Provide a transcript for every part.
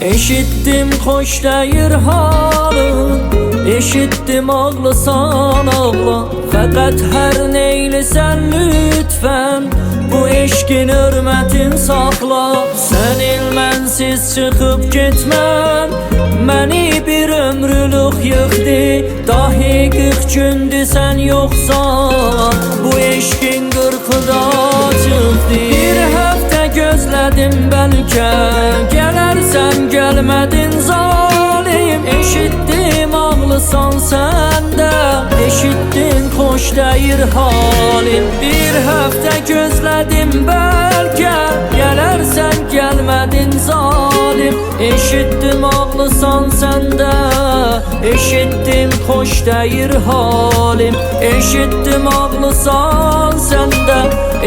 Eşittim xoş deyir halın, eşittim ağlısan ağla. Fəqət hər neylisən lütfən, bu eşkin hörmətin saxla. Sən ilmənsiz çıxıb getmən, məni bir ömrülük yıxdı. Dahi 40 gündür sən yoxsan, bu eşkin 40'da çıxdı. Bir həftə gözlədim bəlkə, gələrsən gəlmədin zalim. Eşitdim ağlısan səndə, eşitdin xoş deyir halim. Bir həftə gözlədim bəlkə, gələrsən gəlmədin zalim. Eşitdim ağlısan səndə, eşitdim xoş deyir halim. Eşitdim ağlısan səndə,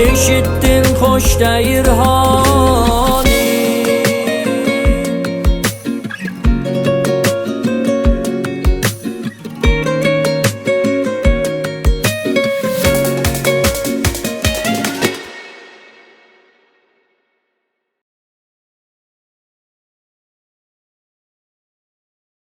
eşitdim xoş deyir halim.